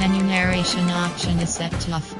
menu narration option is set to off.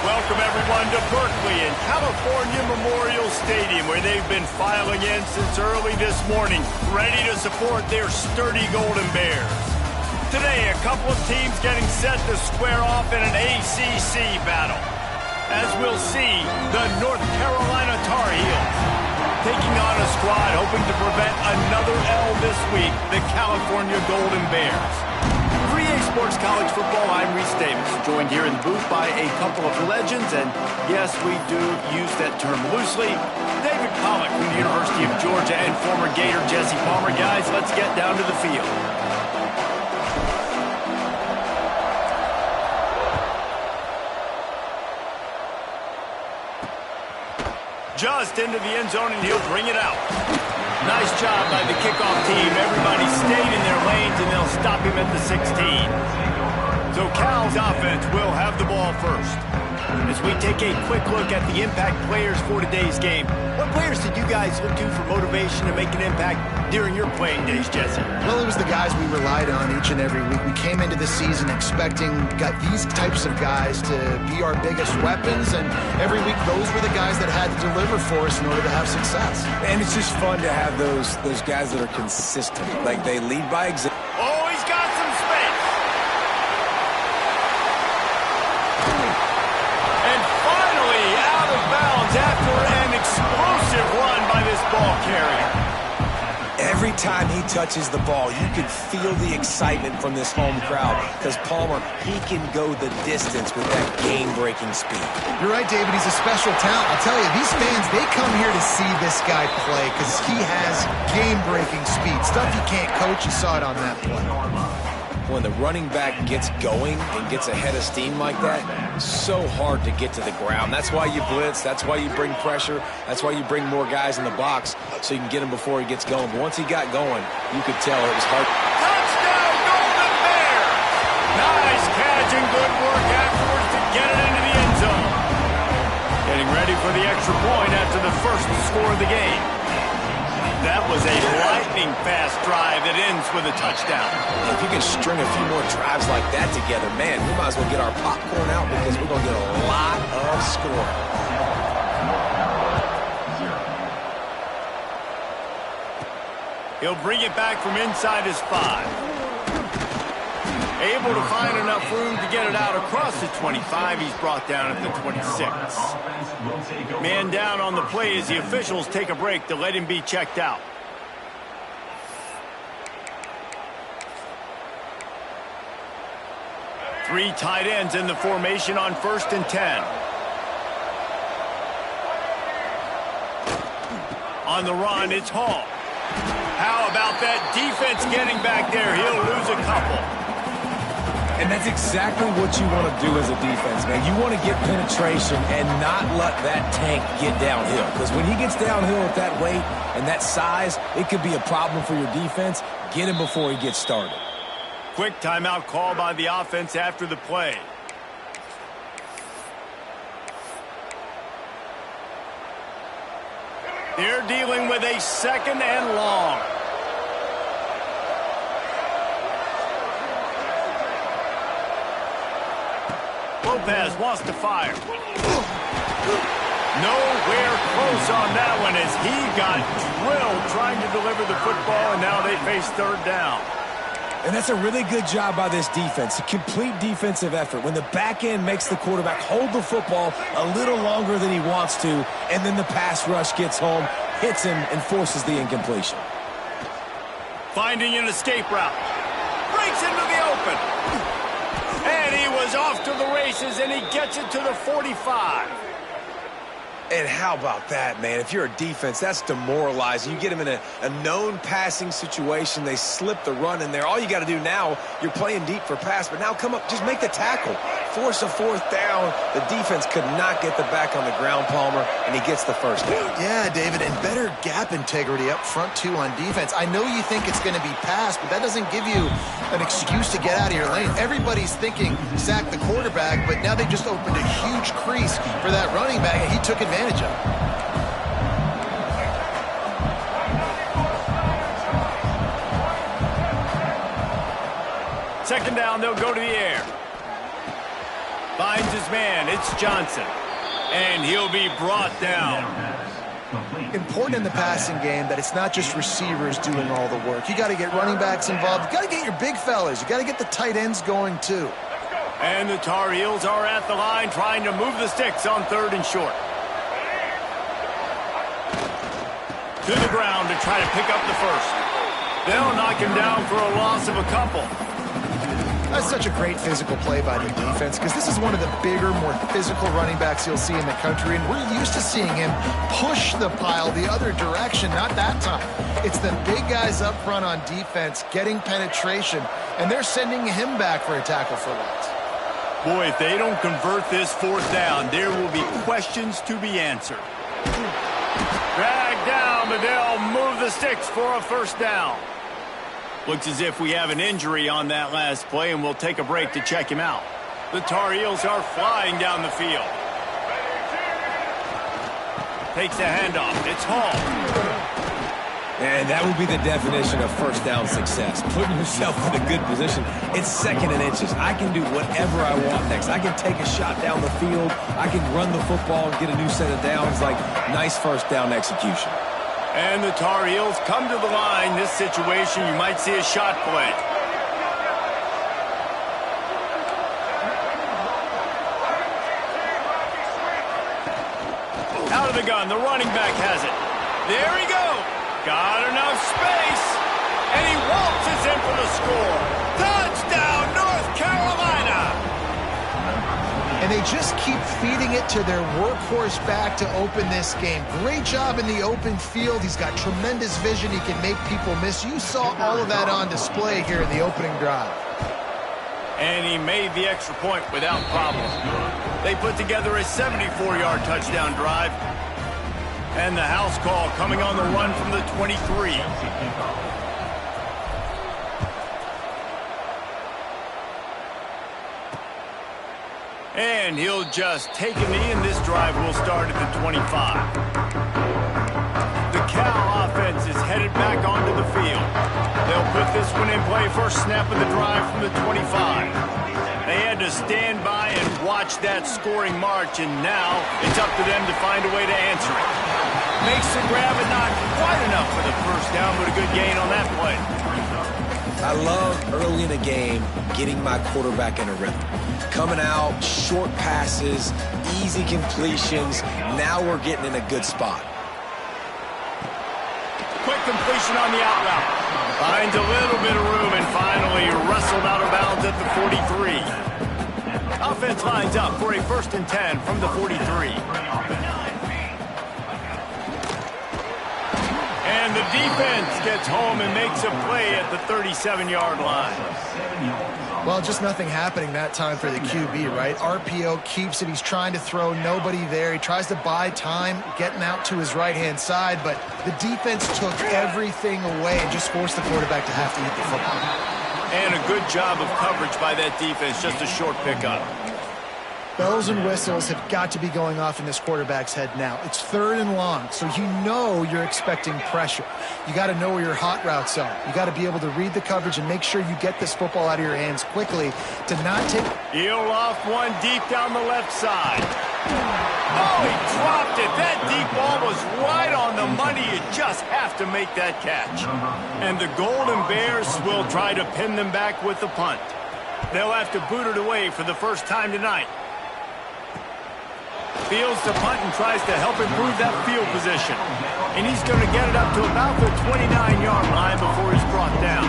Welcome everyone to Berkeley and California Memorial Stadium, where they've been filing in since early this morning, ready to support their sturdy Golden Bears. Today, a couple of teams getting set to square off in an ACC battle. As we'll see, the North Carolina Tar Heels taking on a squad hoping to prevent another L this week, the California Golden Bears. 3A Sports College Football, I'm Reese Davis, joined here in the booth by a couple of legends, and yes, we do use that term loosely. David Pollack from the University of Georgia and former Gator Jesse Palmer. Guys, let's get down to the field. Just into the end zone, and he'll bring it out. Nice job by the kickoff team. Everybody stayed in their lanes, and they'll stop him at the 16. So Cal's offense will have the ball first. As we take a quick look at the impact players for today's game, what players did you guys look to for motivation to make an impact during your playing days, Jesse? Well, it was the guys we relied on each and every week. We came into the season expecting these types of guys to be our biggest weapons, and every week those were the guys that had to deliver for us in order to have success. And it's just fun to have those guys that are consistent. Like, they lead by example. Oh, he's got some space. And finally out of bounds after an explosive run by this ball carrier. Every time he touches the ball, you can feel the excitement from this home crowd, because Palmer, he can go the distance with that game-breaking speed. You're right, David. He's a special talent. I'll tell you, these fans, they come here to see this guy play because he has game-breaking speed. Stuff you can't coach. You saw it on that play. When the running back gets going and gets ahead of steam like that, so hard to get to the ground. That's why you blitz. That's why you bring pressure. That's why you bring more guys in the box so you can get him before he gets going. But once he got going, you could tell it was hard. Touchdown, Golden Bears! Nice catch and good work afterwards to get it into the end zone. Getting ready for the extra point after the first score of the game. That was a lightning-fast drive that ends with a touchdown. If you can string a few more drives like that together, man, we might as well get our popcorn out because we're going to get a lot of scoring. He'll bring it back from inside his 5. Able to find enough room to get it out across the 25. He's brought down at the 26. Man down on the play as the officials take a break to let him be checked out. Three tight ends in the formation on 1st and 10. On the run, it's Hall. How about that defense getting back there? He'll lose a couple. And that's exactly what you want to do as a defense, man. You want to get penetration and not let that tank get downhill. Because when he gets downhill at that weight and that size, it could be a problem for your defense. Get him before he gets started. Quick timeout call by the offense after the play. They're dealing with a 2nd and long. Lopez wants to fire. Nowhere close on that one as he got drilled trying to deliver the football, and now they face 3rd down. And that's a really good job by this defense, a complete defensive effort. When the back end makes the quarterback hold the football a little longer than he wants to, and then the pass rush gets home, hits him, and forces the incompletion. Finding an escape route. Breaks into the open. And he was off to the races, and he gets it to the 45. And how about that, man? If you're a defense, that's demoralizing. You get them in a known passing situation. They slip the run in there. All you got to do now, you're playing deep for pass, but now come up, just make the tackle. Force a fourth down. The defense could not get the back on the ground, Palmer, and he gets the first down. Yeah, David, and better gap integrity up front, too, on defense. I know you think it's going to be pass, but that doesn't give you an excuse to get out of your lane. Everybody's thinking sack the quarterback, but now they just opened a huge crease for that running back, and he took advantage of it. Second down, they'll go to the air. Finds his man, it's Johnson. And he'll be brought down. Important in the passing game that it's not just receivers doing all the work. You got to get running backs involved. You got to get your big fellas. You got to get the tight ends going, too. And the Tar Heels are at the line trying to move the sticks on 3rd and short. To the ground to try to pick up the first. They'll knock him down for a loss of a couple. That's such a great physical play by the defense because this is one of the bigger, more physical running backs you'll see in the country, and we're used to seeing him push the pile the other direction, not that time. It's the big guys up front on defense getting penetration, and they're sending him back for a tackle for loss. Boy, if they don't convert this 4th down, there will be questions to be answered. Drag down, but they'll move the sticks for a first down. Looks as if we have an injury on that last play, and we'll take a break to check him out. The Tar Heels are flying down the field. Takes the handoff. It's Hall. And that would be the definition of first down success. Putting yourself in a good position. It's 2nd and inches. I can do whatever I want next. I can take a shot down the field. I can run the football and get a new set of downs. Like, nice first down execution. And the Tar Heels come to the line. This situation, you might see a shot play. Out of the gun, the running back has it. There he goes. Got enough space. And he waltzes in for the score. Touchdown, North Carolina. And they just keep feeding it to their workhorse back to open this game. Great job in the open field. He's got tremendous vision. He can make people miss. You saw all of that on display here in the opening drive. And he made the extra point without problem. They put together a 74-yard touchdown drive. And the house call coming on the run from the 23. And he'll just take a knee, and this drive will start at the 25. The Cal offense is headed back onto the field. They'll put this one in play first snap of the drive from the 25. They had to stand by and watch that scoring march, and now it's up to them to find a way to answer it. Makes the grab, and not quite enough for the first down, but a good gain on that play. I love early in a game getting my quarterback in a rhythm. Coming out, short passes, easy completions. Now we're getting in a good spot. Quick completion on the out route. Finds a little bit of room and finally wrestled out of bounds at the 43. Offense lines up for a 1st and 10 from the 43. And the defense gets home and makes a play at the 37-yard line. Well, just nothing happening that time for the QB, right? RPO keeps it. He's trying to throw, nobody there. He tries to buy time, getting out to his right-hand side, but the defense took everything away and just forced the quarterback to have to eat the football. And a good job of coverage by that defense, just a short pickup. Bells and whistles have got to be going off in this quarterback's head now. It's 3rd and long, so you know you're expecting pressure. You got to know where your hot routes are. You got to be able to read the coverage and make sure you get this football out of your hands quickly to not take... He'll off one deep down the left side. Oh, he dropped it. That deep ball was right on the money. You just have to make that catch. And the Golden Bears will try to pin them back with the punt. They'll have to boot it away for the first time tonight. Fields the punt and tries to help improve that field position. And he's going to get it up to about the 29-yard line before he's brought down.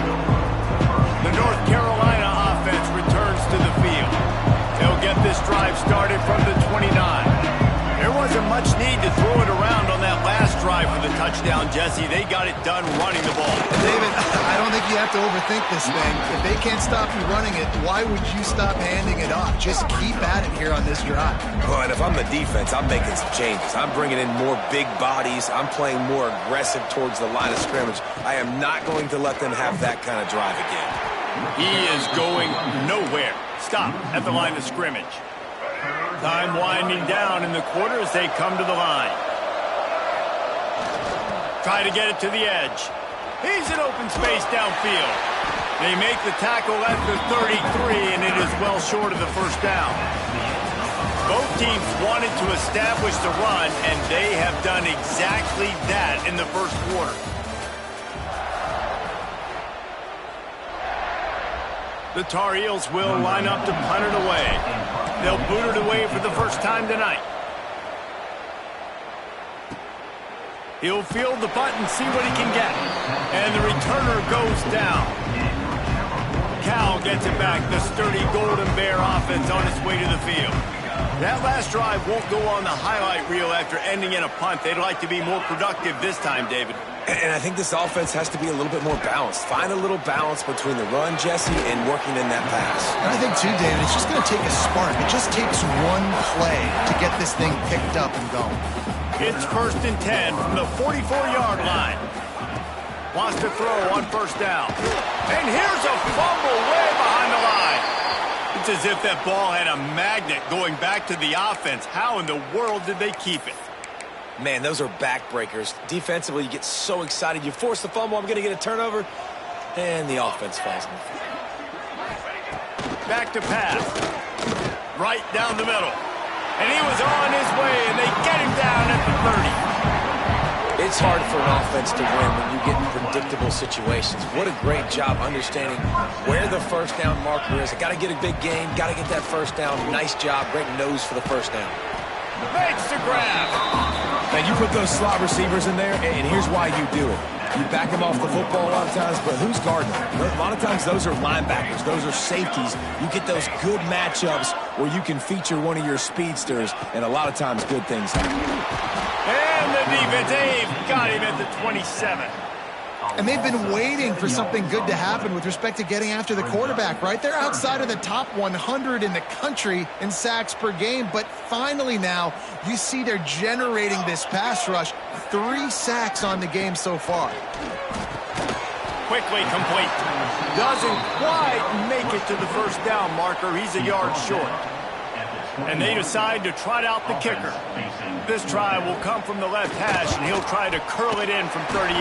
The North Carolina offense returns to the field. They'll get this drive started from the 29. There wasn't much need to touchdown, Jesse. They got it done running the ball. David, I don't think you have to overthink this thing. If they can't stop you running it, why would you stop handing it off? Just keep at it here on this drive. Well, and if I'm the defense, I'm making some changes. I'm bringing in more big bodies. I'm playing more aggressive towards the line of scrimmage. I am not going to let them have that kind of drive again. He is going nowhere. Stop at the line of scrimmage. Time winding down in the quarter as they come to the line. Try to get it to the edge. He's in open space downfield. They make the tackle at the 33, and it is well short of the first down. Both teams wanted to establish the run, and they have done exactly that in the first quarter. The Tar Heels will line up to punt it away. They'll boot it away for the first time tonight. He'll field the punt and see what he can get. And the returner goes down. Cal gets it back. The sturdy Golden Bear offense on its way to the field. That last drive won't go on the highlight reel after ending in a punt. They'd like to be more productive this time, David. And I think this offense has to be a little bit more balanced. Find a little balance between the run, Jesse, and working in that pass. And I think, too, David, it's just going to take a spark. It just takes one play to get this thing picked up and going. It's 1st and 10 from the 44-yard line. Wants to throw on first down. And here's a fumble way behind the line. It's as if that ball had a magnet going back to the offense. How in the world did they keep it? Man, those are backbreakers. Defensively, you get so excited. You force the fumble, I'm going to get a turnover, and the offense falls in the field. Back to pass. Right down the middle. And he was on his way, and they get him down at the 30. It's hard for an offense to win when you get in predictable situations. What a great job understanding where the first down marker is. I got to get a big gain, got to get that first down. Nice job, great nose for the first down. Makes the grab. Now, you put those slot receivers in there, and here's why you do it. You back them off the football a lot of times, but who's guarding them? A lot of times those are linebackers. Those are safeties. You get those good matchups where you can feature one of your speedsters, and a lot of times good things happen. And the defense, they've got him at the 27. And they've been waiting for something good to happen with respect to getting after the quarterback, right? They're outside of the top 100 in the country in sacks per game, but finally now you see they're generating this pass rush. 3 sacks on the game so far. Quickly complete. Doesn't quite make it to the first down marker. He's a yard short. And they decide to trot out the kicker. This try will come from the left hash, and he'll try to curl it in from 38.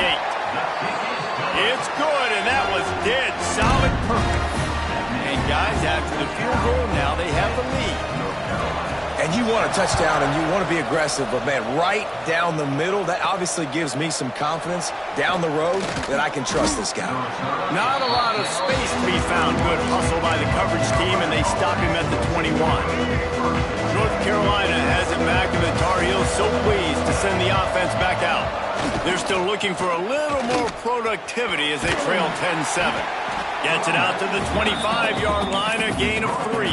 It's good, and that was dead solid perfect. And guys, after the field goal, now they have the lead. And you want a touchdown, and you want to be aggressive, but, man, right down the middle, that obviously gives me some confidence down the road that I can trust this guy. Not a lot of space to be found. Good hustle by the coverage team, and they stop him at the 21. North Carolina has it back, and the Tar Heels so pleased to send the offense back out. They're still looking for a little more productivity as they trail 10-7. Gets it out to the 25-yard line, a gain of 3.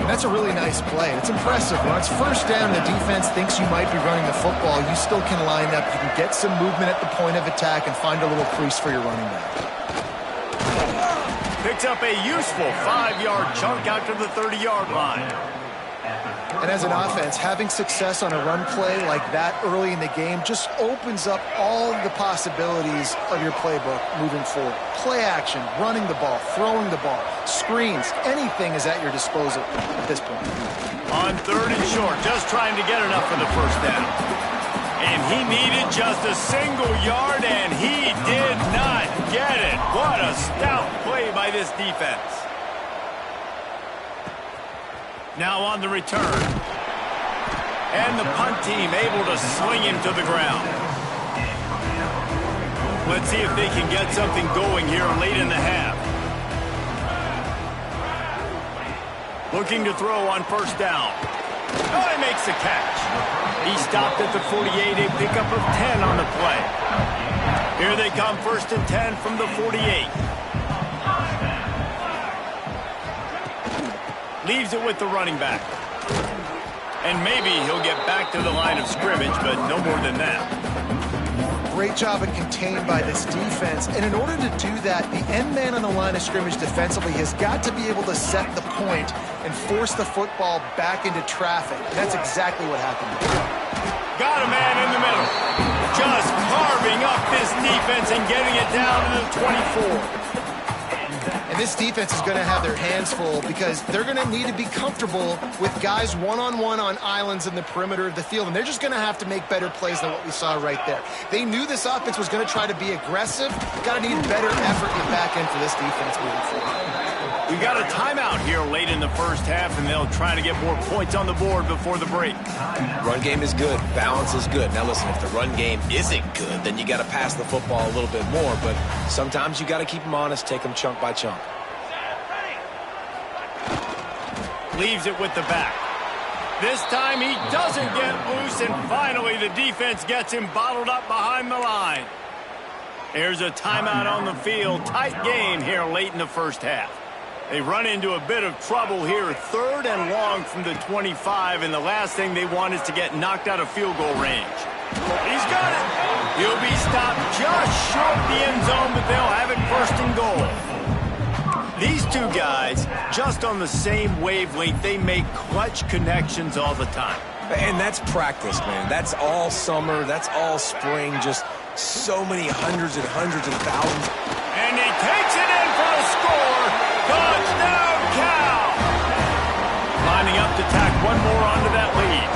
That's a really nice play. It's impressive. When it's first down, the defense thinks you might be running the football. You still can line up. You can get some movement at the point of attack and find a little crease for your running back. Picks up a useful 5-yard chunk out to the 30-yard line. And as an offense, having success on a run play like that early in the game just opens up all the possibilities of your playbook moving forward. Play action, running the ball, throwing the ball, screens, anything is at your disposal at this point. On 3rd and short, just trying to get enough for the first down. And he needed just a single yard, and he did not get it. What a stout play by this defense. Now on the return. And the punt team able to sling him to the ground. Let's see if they can get something going here late in the half. Looking to throw on first down. Oh, he makes the catch. He stopped at the 48, a pickup of 10 on the play. Here they come, 1st and 10 from the 48. Leaves it with the running back. And maybe he'll get back to the line of scrimmage, but no more than that. great job of contained by this defense. And in order to do that, the end man on the line of scrimmage defensively has got to be able to set the point and force the football back into traffic. And that's exactly what happened. Got a man in the middle. Just carving up this defense and getting it down to the 24. And this defense is going to have their hands full because they're going to need to be comfortable with guys one-on-one on islands in the perimeter of the field. And they're just going to have to make better plays than what we saw right there. They knew this offense was going to try to be aggressive. Got to need better effort in the back end for this defense moving forward. We got a timeout here late in the first half, and they'll try to get more points on the board before the break. Run game is good. Balance is good. Now, listen, if the run game isn't good, then you got to pass the football a little bit more. But sometimes you got to keep them honest, take them chunk by chunk. Leaves it with the back. This time he doesn't get loose, and finally the defense gets him bottled up behind the line. There's a timeout on the field. Tight game here late in the first half. They run into a bit of trouble here, 3rd and long from the 25, and the last thing they want is to get knocked out of field goal range. He's got it. He'll be stopped just short of the end zone, but they'll have it 1st and goal. These two guys, just on the same wavelength, they make clutch connections all the time. And that's practice, man. That's all summer. That's all spring. Just so many hundreds and thousands. And he takes it in for a score. Touchdown, Cal! Lining up to tack one more onto that lead.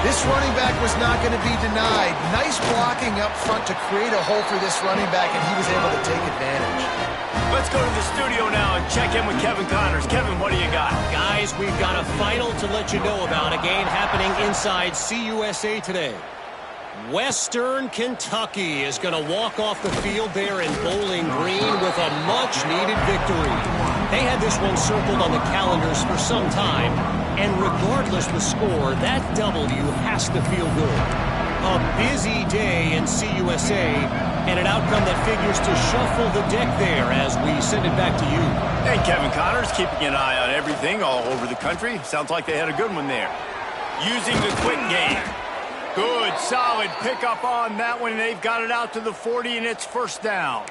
This running back was not going to be denied. Nice blocking up front to create a hole for this running back, and he was able to take advantage. Let's go to the studio now and check in with Kevin Connors. Kevin, what do you got? Guys, we've got a final to let you know about, a game happening inside CUSA today. Western Kentucky is going to walk off the field there in Bowling Green with a much-needed victory. They had this one circled on the calendars for some time, and regardless the score, that W has to feel good. A busy day in CUSA, and an outcome that figures to shuffle the deck there as we send it back to you. Hey, Kevin Connors, keeping an eye on everything all over the country. Sounds like they had a good one there. Using the quick game. Good, solid pickup on that one. They've got it out to the 40, and it's 1st down.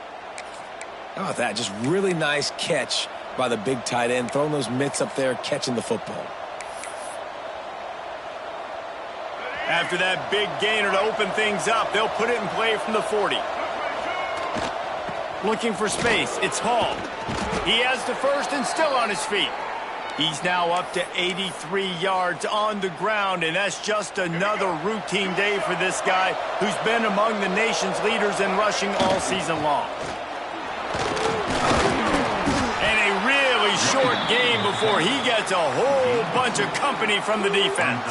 How about that? Just really nice catch by the big tight end, throwing those mitts up there, catching the football. After that big gainer to open things up, they'll put it in play from the 40. Looking for space. It's Hall. He has the 1st and still on his feet. He's now up to 83 yards on the ground, and that's just another routine day for this guy who's been among the nation's leaders in rushing all season long. And a really short game before he gets a whole bunch of company from the defense.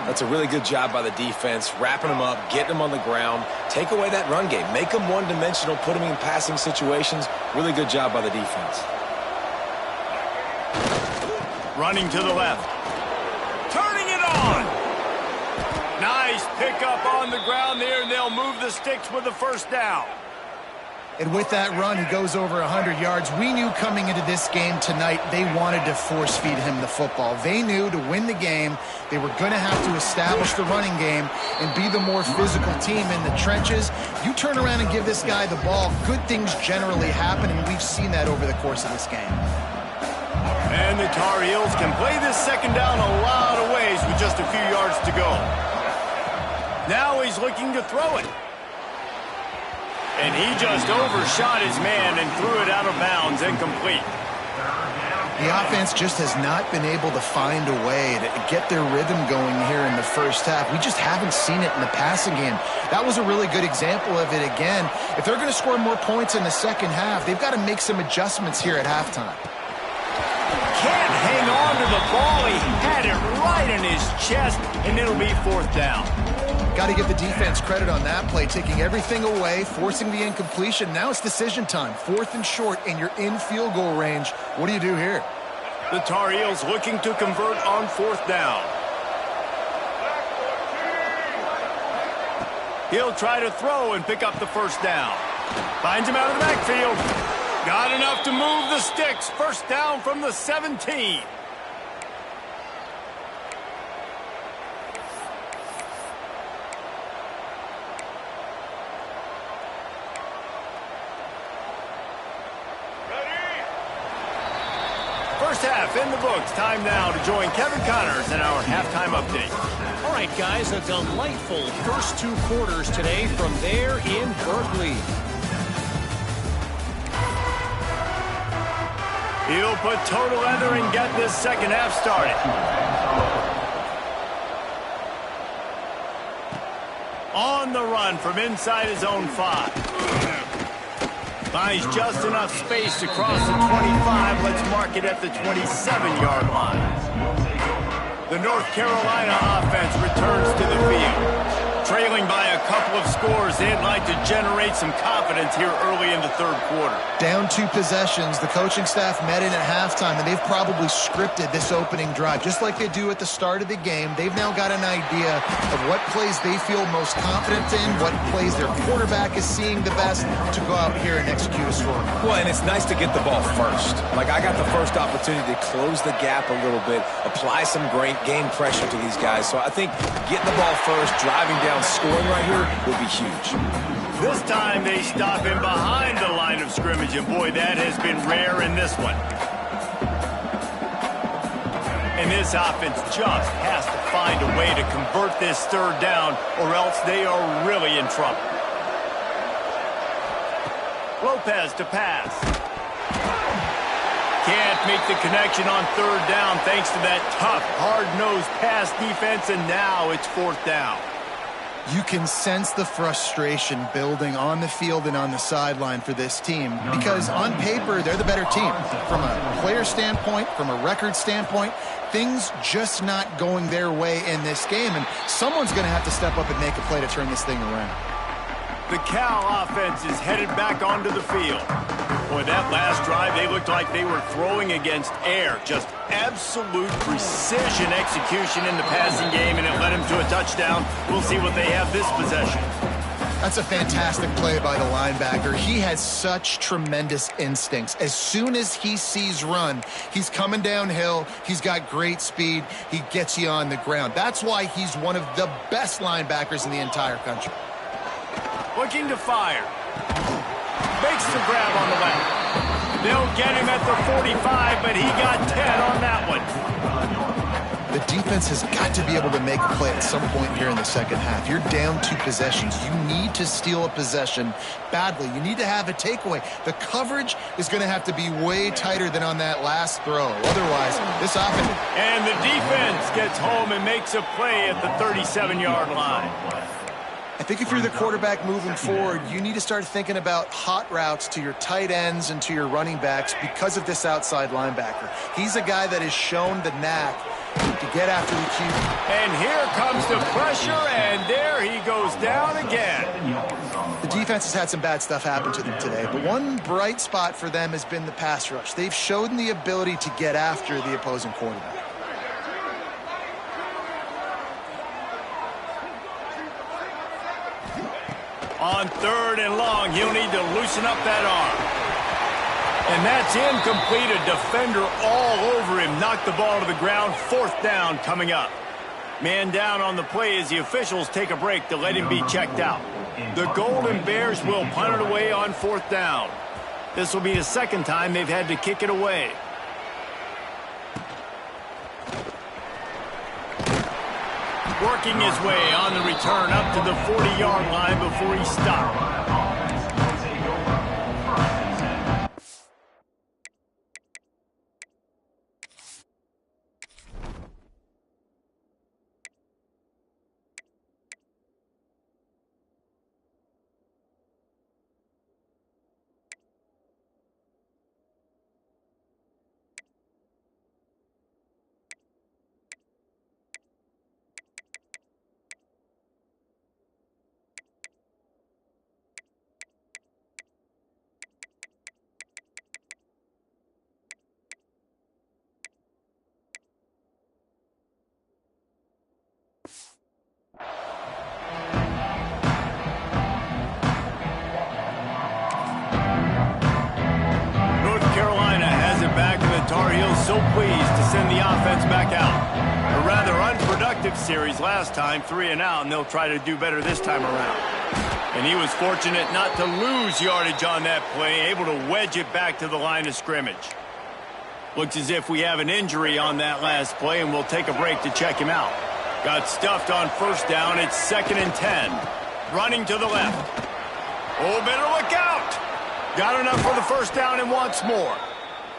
That's a really good job by the defense, wrapping them up, getting them on the ground, take away that run game, make them one-dimensional, put them in passing situations. Really good job by the defense. Running to the left. Turning it on. Nice pickup on the ground there, and they'll move the sticks with the 1st down. And with that run, he goes over 100 yards. We knew coming into this game tonight they wanted to force-feed him the football. They knew to win the game, they were going to have to establish the running game and be the more physical team in the trenches. You turn around and give this guy the ball, good things generally happen, and we've seen that over the course of this game. And the Tar Heels can play this 2nd down a lot of ways with just a few yards to go. Now he's looking to throw it. And he just overshot his man and threw it out of bounds, incomplete. The offense just has not been able to find a way to get their rhythm going here in the first half. We just haven't seen it in the passing game. That was a really good example of it again. If they're going to score more points in the second half, they've got to make some adjustments here at halftime. Can't hang on to the ball. He had it right in his chest, and it'll be 4th down. Got to give the defense credit on that play, taking everything away, forcing the incompletion. Now it's decision time. 4th and short, and you're in field goal range. What do you do here? The Tar Heels looking to convert on 4th down. He'll try to throw and pick up the 1st down. Finds him out of the backfield. Got enough to move the sticks. 1st down from the 17. First half in the books. Time now to join Kevin Connors in our halftime update. All right, guys, a delightful first 2 quarters today from there in Berkeley. He'll put toe together and get this second half started. On the run from inside his own 5. Finds just enough space to cross the 25. Let's mark it at the 27-yard line. The North Carolina offense returns to the field. Trailing by a couple of scores, they'd like to generate some confidence here early in the third quarter. Down 2 possessions. The coaching staff met in at halftime, and they've probably scripted this opening drive. Just like they do at the start of the game, they've now got an idea of what plays they feel most confident in, what plays their quarterback is seeing the best to go out here and execute a score. Well, and it's nice to get the ball first. Like, I got the first opportunity to close the gap a little bit, apply some great game pressure to these guys. So I think getting the ball first, driving down, scoring right here will be huge. This time they stop him behind the line of scrimmage, and boy, that has been rare in this one. And this offense just has to find a way to convert this third down, or else they are really in trouble. Lopez to pass. Can't make the connection on third down thanks to that tough, hard-nosed pass defense, and now it's fourth down. You can sense the frustration building on the field and on the sideline for this team because on paper, they're the better team. From a player standpoint, from a record standpoint, things just not going their way in this game, and someone's going to have to step up and make a play to turn this thing around. The Cal offense is headed back onto the field. Boy, that last drive, they looked like they were throwing against air. Just absolute precision execution in the passing game, and it led them to a touchdown. We'll see what they have this possession. That's a fantastic play by the linebacker. He has such tremendous instincts. As soon as he sees run, he's coming downhill. He's got great speed. He gets you on the ground. That's why he's one of the best linebackers in the entire country. Looking to fire. Makes the grab on the left. They'll get him at the 45, but he got 10 on that one. The defense has got to be able to make a play at some point here in the second half. You're down 2 possessions. You need to steal a possession badly. You need to have a takeaway. The coverage is going to have to be way tighter than on that last throw. Otherwise, this offense... And the defense gets home and makes a play at the 37-yard line. I think if you're the quarterback moving forward, you need to start thinking about hot routes to your tight ends and to your running backs because of this outside linebacker. He's a guy that has shown the knack to get after the QB. And here comes the pressure, and there he goes down again. The defense has had some bad stuff happen to them today, but one bright spot for them has been the pass rush. They've shown the ability to get after the opposing quarterback. On third and long, he'll need to loosen up that arm. And that's incomplete. A defender all over him. Knocked the ball to the ground. Fourth down coming up. Man down on the play as the officials take a break to let him be checked out. The Golden Bears will punt it away on fourth down. This will be the second time they've had to kick it away. Working his way on the return up to the 40-yard line before he stopped. Tar Heels so pleased to send the offense back out. A rather unproductive series last time, 3 and out, and they'll try to do better this time around. And he was fortunate not to lose yardage on that play, able to wedge it back to the line of scrimmage. Looks as if we have an injury on that last play, and we'll take a break to check him out. Got stuffed on first down. It's 2nd and 10. Running to the left. Oh, better look out. Got enough for the first down and wants more.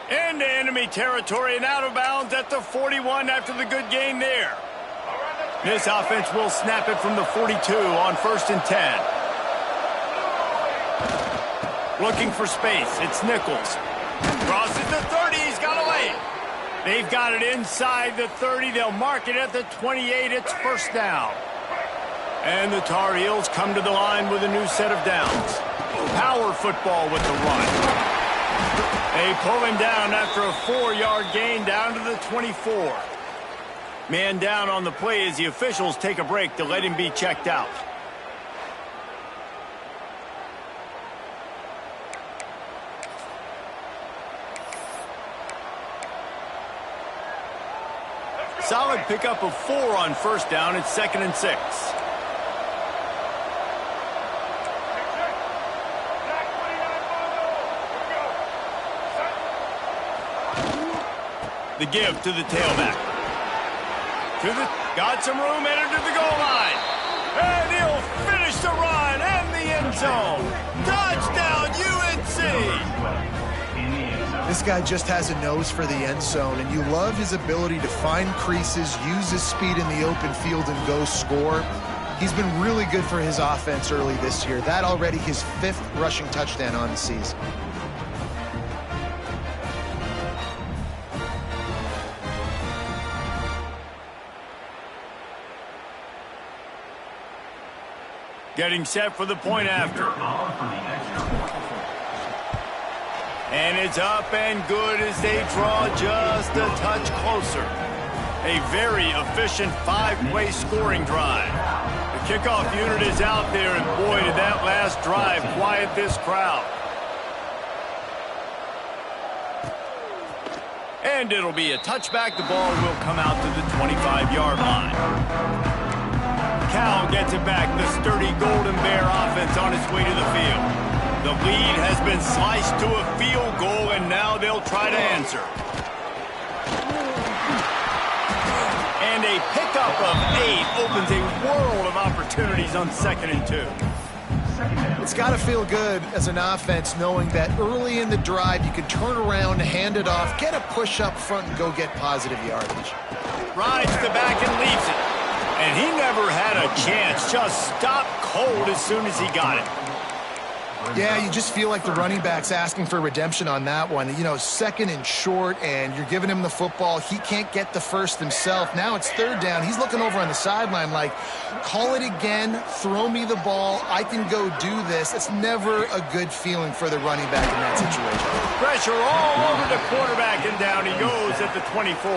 Into enemy territory and out of bounds at the 41 after the good gain there. This offense will snap it from the 42 on 1st and 10. Looking for space. It's Nichols. Crosses the 30. He's got a lane. They've got it inside the 30. They'll mark it at the 28. It's first down. And the Tar Heels come to the line with a new set of downs. Power football with the run. They pull him down after a 4-yard gain down to the 24. Man down on the play as the officials take a break to let him be checked out. Solid pickup of 4 on first down. It's 2nd and 6. The give to the tailback. Got some room, entered to the goal line. And he'll finish the run and the end zone. Touchdown, UNC! This guy just has a nose for the end zone, and you love his ability to find creases, use his speed in the open field, and go score. He's been really good for his offense early this year. That already his 5th rushing touchdown on the season. Getting set for the point after. And it's up and good as they draw just a touch closer. A very efficient 5-play scoring drive. The kickoff unit is out there, and boy, did that last drive quiet this crowd. And it'll be a touchback. The ball will come out to the 25-yard line. Cal gets it back. The sturdy Golden Bear offense on its way to the field. The lead has been sliced to a field goal, and now they'll try to answer. And a pickup of 8 opens a world of opportunities on 2nd and 2. It's got to feel good as an offense knowing that early in the drive you can turn around, hand it off, get a push up front, and go get positive yardage. Rides the back and leaves it. And he never had a chance. Just stopped cold as soon as he got it. Yeah, you just feel like the running back's asking for redemption on that one. You know, 2nd and short, and you're giving him the football. He can't get the first himself. Now it's 3rd down. He's looking over on the sideline like, call it again, throw me the ball, I can go do this. It's never a good feeling for the running back in that situation. Pressure all over the quarterback, and down he goes at the 24.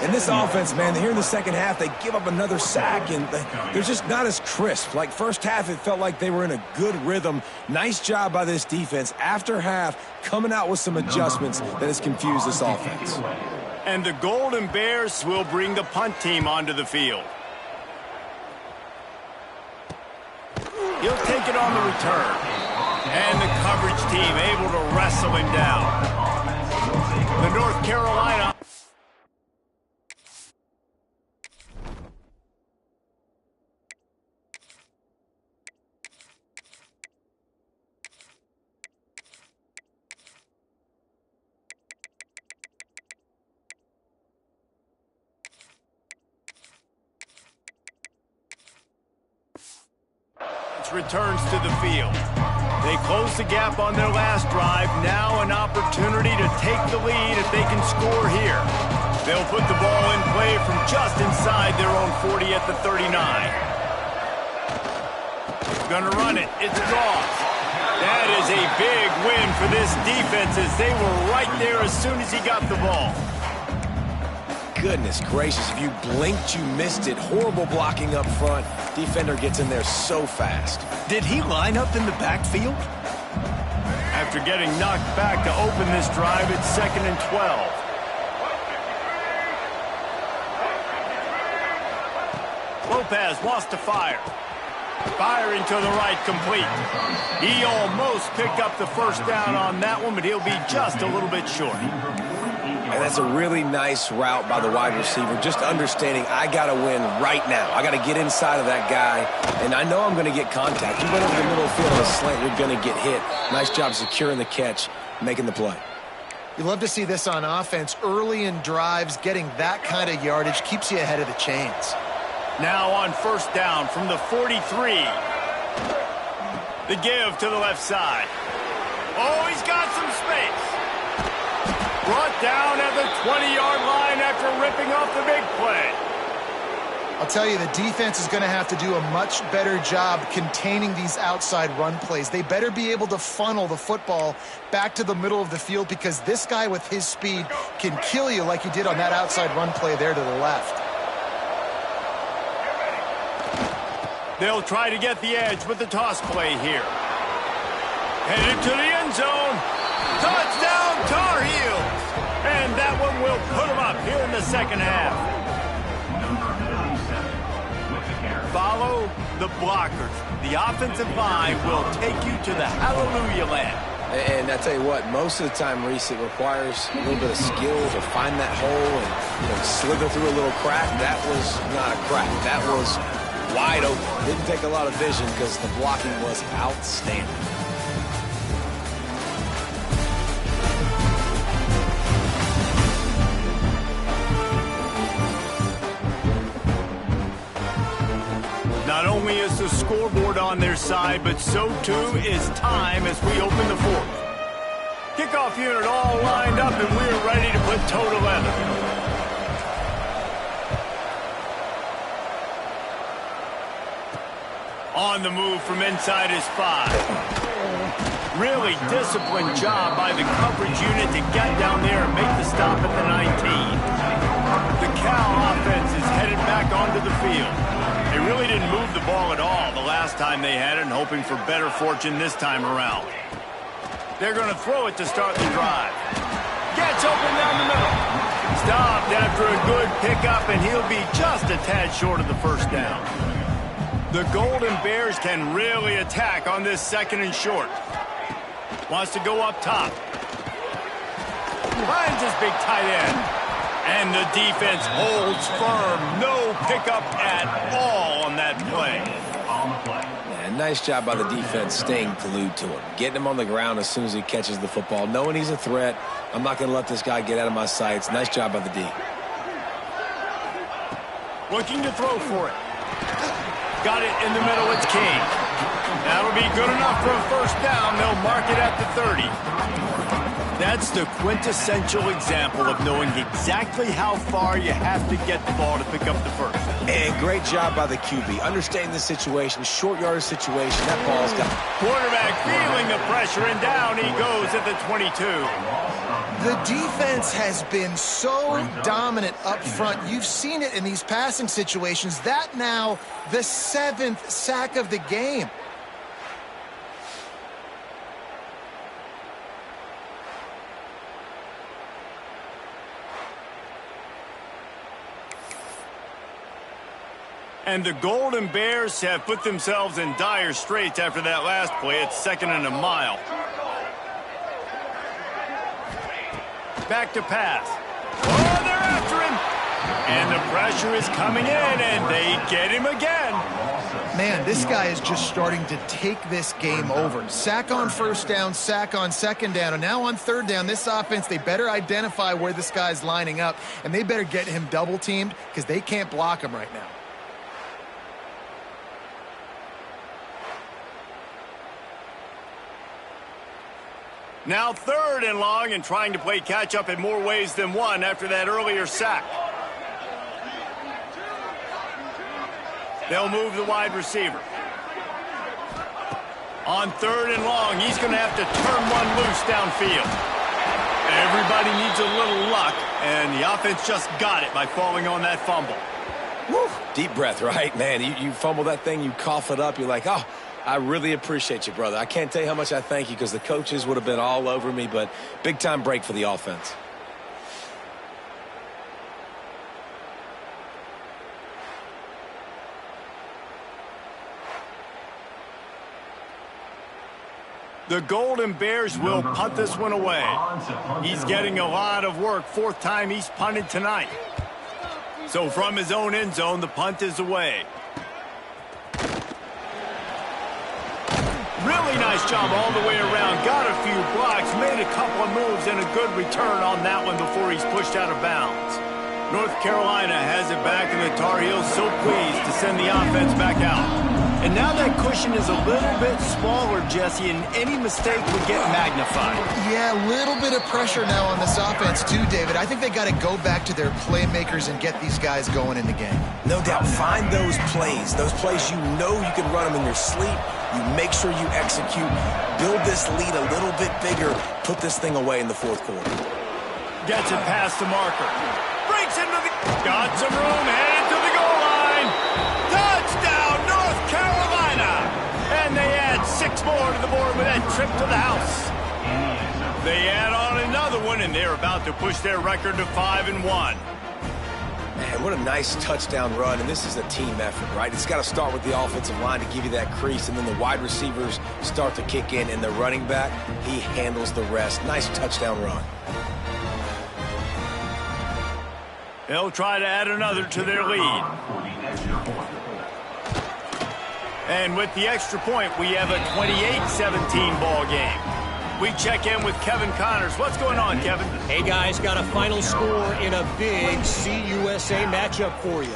And this offense, man, here in the second half, they give up another sack, and they're just not as crisp. Like first half, it felt like they were in a good rhythm. Nice job by this defense. After half, coming out with some adjustments that has confused this offense. And the Golden Bears will bring the punt team onto the field. He'll take it on the return. And the coverage team able to wrestle him down. The North Carolina... returns to the field. They close the gap on their last drive. Now an opportunity to take the lead if they can score here. They'll put the ball in play from just inside their own 40 at the 39. Gonna run it. It's Goff. That is a big win for this defense as they were right there as soon as he got the ball. Goodness gracious, if you blinked, you missed it. Horrible blocking up front. Defender gets in there so fast. Did he line up in the backfield? After getting knocked back to open this drive, it's 2nd and 12. Lopez wants to fire. Firing to the right, complete. He almost picked up the first down on that one, but he'll be just a little bit short. And that's a really nice route by the wide receiver, just understanding I got to win right now. I got to get inside of that guy, and I know I'm going to get contact. You run over the middle of the field on a slant, you're going to get hit. Nice job securing the catch, making the play. You love to see this on offense. Early in drives, getting that kind of yardage keeps you ahead of the chains. Now on first down from the 43. The give to the left side. Oh, he's got some space. Brought down at the 20-yard line after ripping off the big play. I'll tell you, the defense is going to have to do a much better job containing these outside run plays. They better be able to funnel the football back to the middle of the field, because this guy with his speed can kill you like he did on that outside run play there to the left. They'll try to get the edge with the toss play here. Headed to the end zone. Touchdown, Tar Heels. And that one will put them up here in the second half. Follow the blockers. The offensive line will take you to the hallelujah land. And I tell you what, most of the time, Reese, it requires a little bit of skill to find that hole and slither through a little crack. That was not a crack. That was wide open. Didn't take a lot of vision because the blocking was outstanding. Not only is the scoreboard on their side, but so too is time as we open the fourth. Kickoff unit all lined up, and we're ready to put toe to leather. On the move from inside his 5. Really disciplined job by the coverage unit to get down there and make the stop at the 19. The Cal offense is headed back onto the field. They really didn't move the ball at all the last time they had it, and hoping for better fortune this time around. They're going to throw it to start the drive. Gets open down the middle. Stopped after a good pickup, and he'll be just a tad short of the first down. The Golden Bears can really attack on this second and short. Wants to go up top. Finds his big tight end. And the defense holds firm. No pickup at all on that play. Yeah, nice job by the defense staying glued to him. Getting him on the ground as soon as he catches the football. Knowing he's a threat. I'm not going to let this guy get out of my sights. Nice job by the D. Looking to throw for it. Got it in the middle. It's King. That'll be good enough for a first down. They'll mark it at the 30. That's the quintessential example of knowing exactly how far you have to get the ball to pick up the first. And great job by the QB. Understanding the situation, short yardage situation. That ball's got... Quarterback feeling the pressure, and down he goes at the 22. The defense has been so dominant up front. You've seen it in these passing situations. That now the 7th sack of the game. And the Golden Bears have put themselves in dire straits after that last play. It's 2nd and a mile. Back to pass. Oh, they're after him. And the pressure is coming in, and they get him again. Man, this guy is just starting to take this game over. Sack on first down, sack on second down, and now on third down, this offense, they better identify where this guy's lining up, and they better get him double-teamed because they can't block him right now. Now 3rd and long, and trying to play catch-up in more ways than one after that earlier sack. They'll move the wide receiver. On 3rd and long, he's going to have to turn one loose downfield. Everybody needs a little luck, and the offense just got it by falling on that fumble. Woo. Deep breath, right? Man, you fumble that thing, you cough it up, you're like, oh, I really appreciate you, brother. I can't tell you how much I thank you because the coaches would have been all over me, but big-time break for the offense. The Golden Bears will punt this one away. He's getting a lot of work. 4th time he's punted tonight. So from his own end zone, the punt is away. Really nice job all the way around. Got a few blocks, made a couple of moves, and a good return on that one before he's pushed out of bounds. North Carolina has it back, and the Tar Heels so pleased to send the offense back out. And now that cushion is a little bit smaller, Jesse, and any mistake would get magnified. Yeah, a little bit of pressure now on this offense too, David. I think they got to go back to their playmakers and get these guys going in the game. No doubt. Find those plays you know you can run them in your sleep. You make sure you execute. Build this lead a little bit bigger. Put this thing away in the 4th quarter. Gets it past the marker. Breaks into the... Got some room, headed to the goal line. Touchdown, North Carolina! And they add 6 more to the board with that trip to the house. They add on another one, and they're about to push their record to 5-1. Man, what a nice touchdown run, and this is a team effort, right? It's got to start with the offensive line to give you that crease, and then the wide receivers start to kick in, and the running back, he handles the rest. Nice touchdown run. They'll try to add another to their lead. And with the extra point, we have a 28-17 ball game. We check in with Kevin Connors. What's going on, Kevin? Hey, guys, got a final score in a big CUSA matchup for you.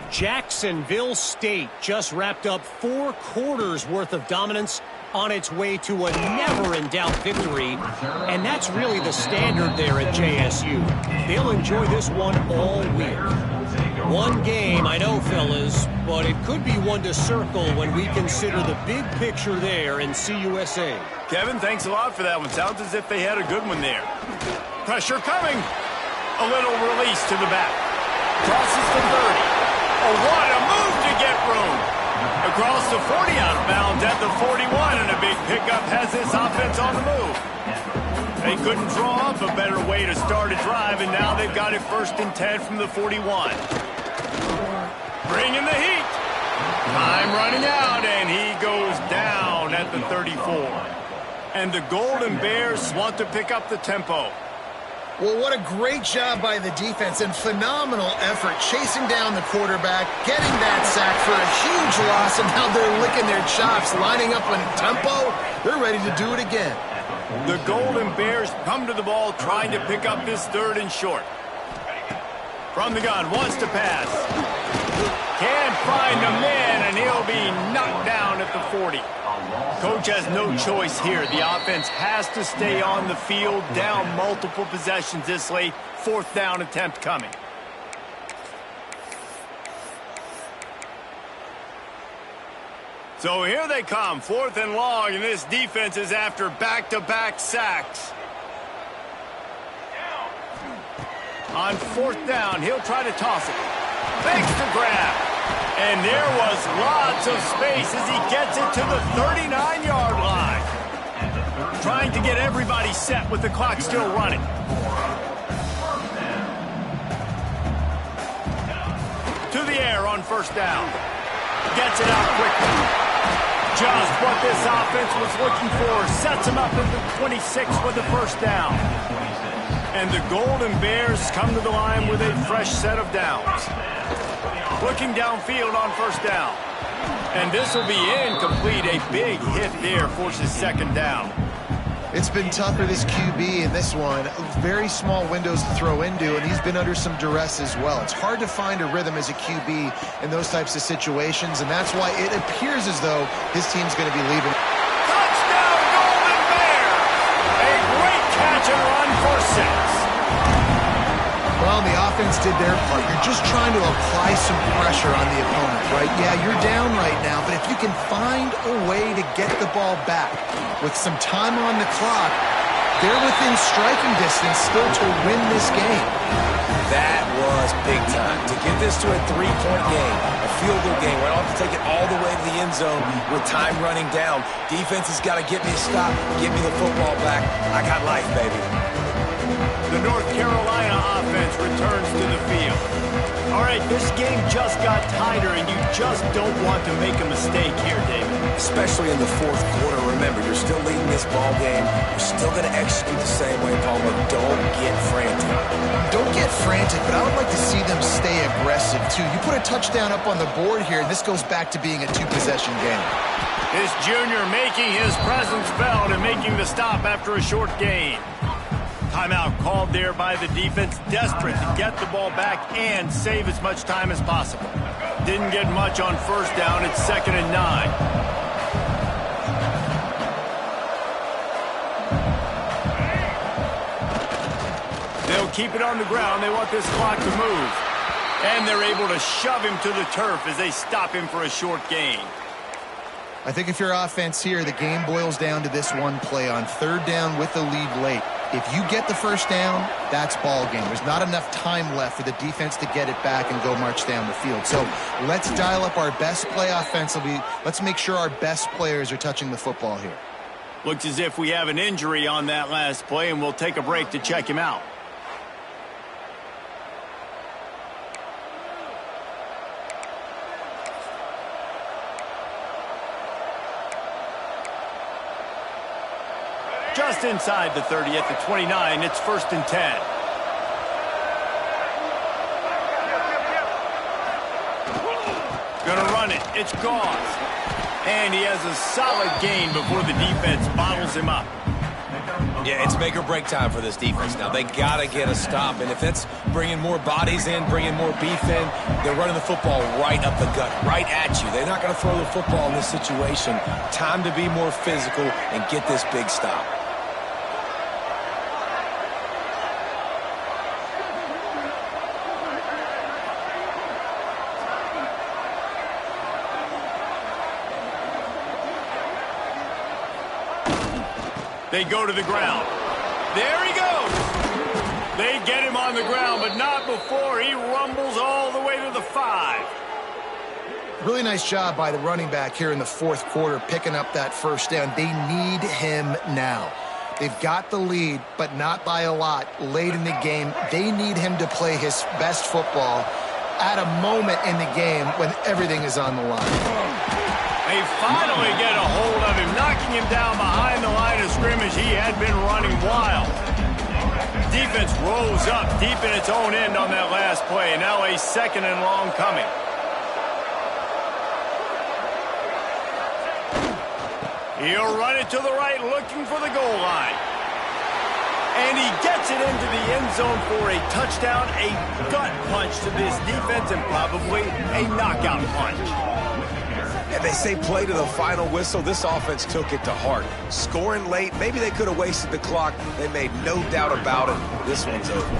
Jacksonville State just wrapped up 4 quarters worth of dominance on its way to a never-in-doubt victory, and that's really the standard there at JSU. They'll enjoy this one all week. One game, I know, fellas, but it could be one to circle when we consider the big picture there in CUSA. Kevin, thanks a lot for that one. Sounds as if they had a good one there. Pressure coming. A little release to the back. Crosses the 30. Oh, what a move to get room. Across the 40, out of bounds at the 41, and a big pickup has this offense on the move. They couldn't draw up a better way to start a drive, and now they've got it 1st and 10 from the 41. Bringing the heat. Time running out, and he goes down at the 34. And the Golden Bears want to pick up the tempo. Well, what a great job by the defense and phenomenal effort chasing down the quarterback, getting that sack for a huge loss, and now they're licking their chops, lining up in tempo. They're ready to do it again. The Golden Bears come to the ball trying to pick up this 3rd and short. From the gun, wants to pass. Can't find a man, and he'll be knocked down at the 40. Coach has no choice here. The offense has to stay on the field, down multiple possessions this late. 4th down attempt coming. So here they come, 4th and long, and this defense is after back-to-back sacks. On 4th down, he'll try to toss it. Fakes the grab. And there was lots of space as he gets it to the 39-yard line. Trying to get everybody set with the clock still running. To the air on 1st down. Gets it out quickly. Just what this offense was looking for. Sets him up at the 26 with the 1st down. And the Golden Bears come to the line with a fresh set of downs. Looking downfield on 1st down. And this will be incomplete. A big hit there forces 2nd down. It's been tough for this QB in this one. Very small windows to throw into, and he's been under some duress as well. It's hard to find a rhythm as a QB in those types of situations, and that's why it appears as though his team's going to be leaving. Touchdown, Golden Bears! A great catch and run for 6. Well, the offense did their part. You're just trying to apply some pressure on the opponent, right? Yeah, you're down right now, but if you can find a way to get the ball back with some time on the clock, they're within striking distance still to win this game. That was big time. To get this to a 3-point game, a field goal game, where I don't have to take it all the way to the end zone with time running down. Defense has got to get me a stop, get me the football back. I got life, baby. The North Carolina offense returns to the field. All right, this game just got tighter, and you just don't want to make a mistake here, David. Especially in the fourth quarter. Remember, you're still leading this ball game. You're still going to execute the same way, Palmer. Don't get frantic. Don't get frantic, but I would like to see them stay aggressive, too. You put a touchdown up on the board here, and this goes back to being a two-possession game. This junior making his presence felt and making the stop after a short gain. Timeout called there by the defense, desperate to get the ball back and save as much time as possible. Didn't get much on first down. It's 2nd and 9. They'll keep it on the ground. They want this clock to move. And they're able to shove him to the turf as they stop him for a short gain. I think if you're offense here, the game boils down to this one play on 3rd down with the lead late. If you get the first down, that's ball game. There's not enough time left for the defense to get it back and go march down the field. So let's dial up our best play offensively. Let's make sure our best players are touching the football here. Looks as if we have an injury on that last play, and we'll take a break to check him out. Just inside the 30 at the 29, it's 1st and 10. Gonna run it, it's Gauze. And he has a solid gain before the defense bottles him up. Yeah, it's make or break time for this defense now. They got to get a stop, and if it's bringing more bodies in, bringing more beef in, they're running the football right up the gut, right at you. They're not going to throw the football in this situation. Time to be more physical and get this big stop. They go to the ground. There he goes. They get him on the ground, but not before he rumbles all the way to the 5. Really nice job by the running back here in the 4th quarter, picking up that first down. They need him now. They've got the lead, but not by a lot late in the game. They need him to play his best football at a moment in the game when everything is on the line. They finally get a hold of him, knocking him down behind the line of scrimmage. He had been running wild. Defense rose up deep in its own end on that last play. Now a 2nd and long coming. He'll run it to the right, looking for the goal line. And he gets it into the end zone for a touchdown, a gut punch to this defense, and probably a knockout punch. And they say play to the final whistle. This offense took it to heart. Scoring late, maybe they could have wasted the clock. They made no doubt about it. This one's over.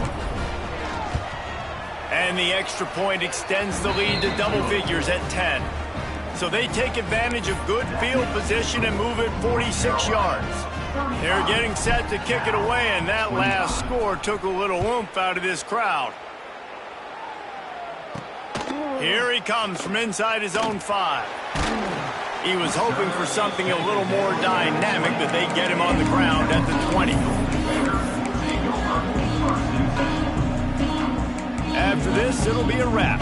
And the extra point extends the lead to double figures at 10. So they take advantage of good field position and move it 46 yards. They're getting set to kick it away, and that last score took a little oomph out of this crowd. Here he comes from inside his own 5. He was hoping for something a little more dynamic, but they get him on the ground at the 20. After this, it'll be a wrap.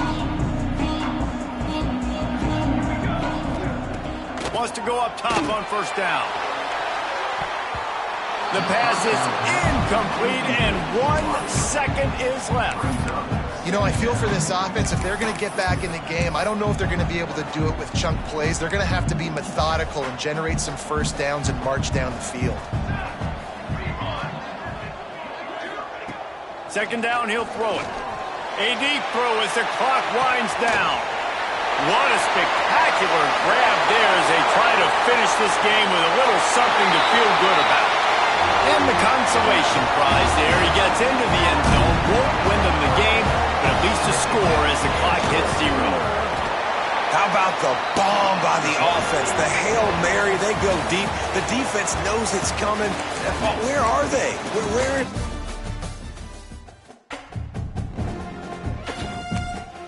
Wants to go up top on first down. The pass is incomplete, and 1 second is left. You know, I feel for this offense, if they're going to get back in the game, I don't know if they're going to be able to do it with chunk plays. They're going to have to be methodical and generate some first downs and march down the field. 2nd down, he'll throw it. A deep throw as the clock winds down. What a spectacular grab there as they try to finish this game with a little something to feel good about. And the consolation prize there. He gets into the end zone, won't win them the game, but at least a score as the clock hits 0. How about the bomb by the offense? The Hail Mary, they go deep. The defense knows it's coming. Where are they? Where